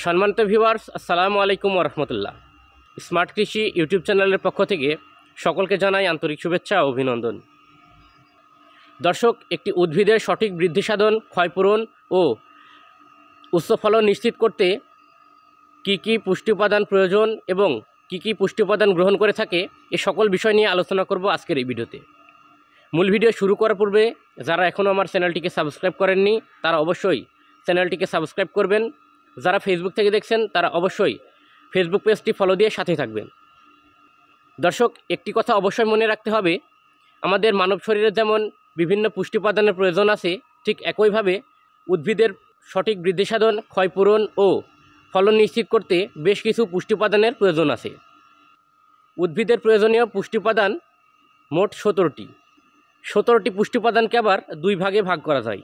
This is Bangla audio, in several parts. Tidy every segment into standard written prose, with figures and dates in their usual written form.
সম্মানিত ভিউয়ার্স, আসসালামু আলাইকুম ওয়া রাহমাতুল্লাহ। স্মার্ট কৃষি ইউটিউব চ্যানেলের পক্ষ থেকে সকলকে জানাই আন্তরিক শুভেচ্ছা ও অভিনন্দন। দর্শক, একটি উদ্ভিদের সঠিক বৃদ্ধি সাধন, ক্ষয়পূরণ ও উচ্চ ফলন নিশ্চিত করতে কি কি পুষ্টি উপাদান প্রয়োজন এবং কি কি পুষ্টি উপাদান গ্রহণ করে থাকে, এ সকল বিষয় নিয়ে আলোচনা করব আজকের এই ভিডিওতে। মূল ভিডিও শুরু করার পূর্বে যারা এখনও আমার চ্যানেলটিকে সাবস্ক্রাইব করেননি তারা অবশ্যই চ্যানেলটিকে সাবস্ক্রাইব করবেন। যারা ফেসবুক থেকে দেখছেন তারা অবশ্যই ফেসবুক পেজটি ফলো দিয়ে সাথে থাকবেন। দর্শক, একটি কথা অবশ্যই মনে রাখতে হবে, আমাদের মানব শরীরে যেমন বিভিন্ন পুষ্টি উপাদানের প্রয়োজন আছে, ঠিক একইভাবে উদ্ভিদের সঠিক বৃদ্ধি সাধন, ক্ষয়পূরণ ও ফলন নিশ্চিত করতে বেশ কিছু পুষ্টি উপাদানের প্রয়োজন আছে। উদ্ভিদের প্রয়োজনীয় পুষ্টি উপাদান মোট 17টি পুষ্টি উপাদানকে আবার দুই ভাগে ভাগ করা যায়: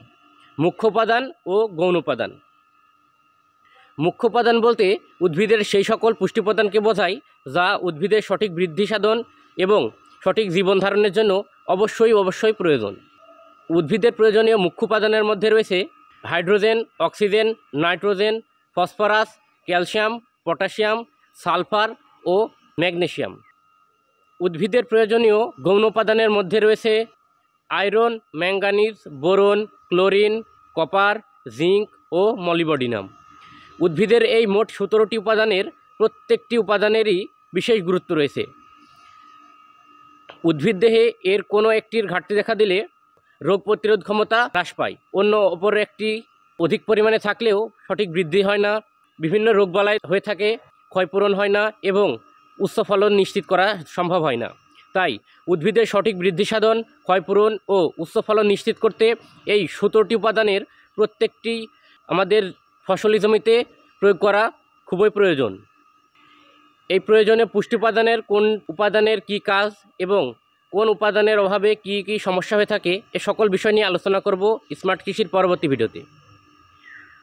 মুখ্য উপাদান ও গৌণ উপাদান। মুখ্য উপাদান বলতে উদ্ভিদের সেই সকল পুষ্টি উপাদানকে বোঝায় যা উদ্ভিদের সঠিক বৃদ্ধি সাধন এবং সঠিক জীবন ধারণের জন্য অবশ্যই প্রয়োজন। উদ্ভিদের প্রয়োজনীয় মুখ্য উপাদানের মধ্যে রয়েছে hydrogen, oxygen, nitrogen, phosphorus, calcium, potassium, sulphur ও ম্যাগনেসিয়াম। উদ্ভিদের প্রয়োজনীয় গৌণ উপাদানের মধ্যে রয়েছে iron, manganese, boron, chlorine, copper, zinc ও মলিবডিনাম। উদ্ভিদের এই মোট 17টি উপাদানের প্রত্যেকটি উপাদানেরই বিশেষ গুরুত্ব রয়েছে। উদ্ভিদ দেহে এর কোনো একটির ঘাটতি দেখা দিলে রোগ প্রতিরোধ ক্ষমতা হ্রাস পায়, অন্য অপর একটি অধিক পরিমাণে থাকলেও সঠিক বৃদ্ধি হয় না, বিভিন্ন রোগবালাই হয়ে থাকে, ক্ষয়পূরণ হয় না এবং উচ্চ ফলন নিশ্চিত করা সম্ভব হয় না। তাই উদ্ভিদের সঠিক বৃদ্ধি সাধন, ক্ষয়পূরণ ও উচ্চ ফলন নিশ্চিত করতে এই 17টি উপাদানের প্রত্যেকটি আমাদের ফসলি জমিতে প্রয়োগ করা খুবই প্রয়োজন। এই প্রয়োজনে পুষ্টি উপাদানের কোন উপাদানের কি কাজ এবং কোন উপাদানের অভাবে কি কি সমস্যা হয়ে থাকে, এ সকল বিষয় নিয়ে আলোচনা করব স্মার্ট কৃষির পরবর্তী ভিডিওতে।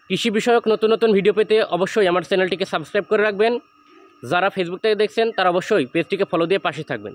কৃষি বিষয়ক নতুন ভিডিও পেতে অবশ্যই আমার চ্যানেলটিকে সাবস্ক্রাইব করে রাখবেন। যারা ফেসবুক থেকে দেখছেন তারা অবশ্যই পেজটিকে ফলো দিয়ে পাশে থাকবেন।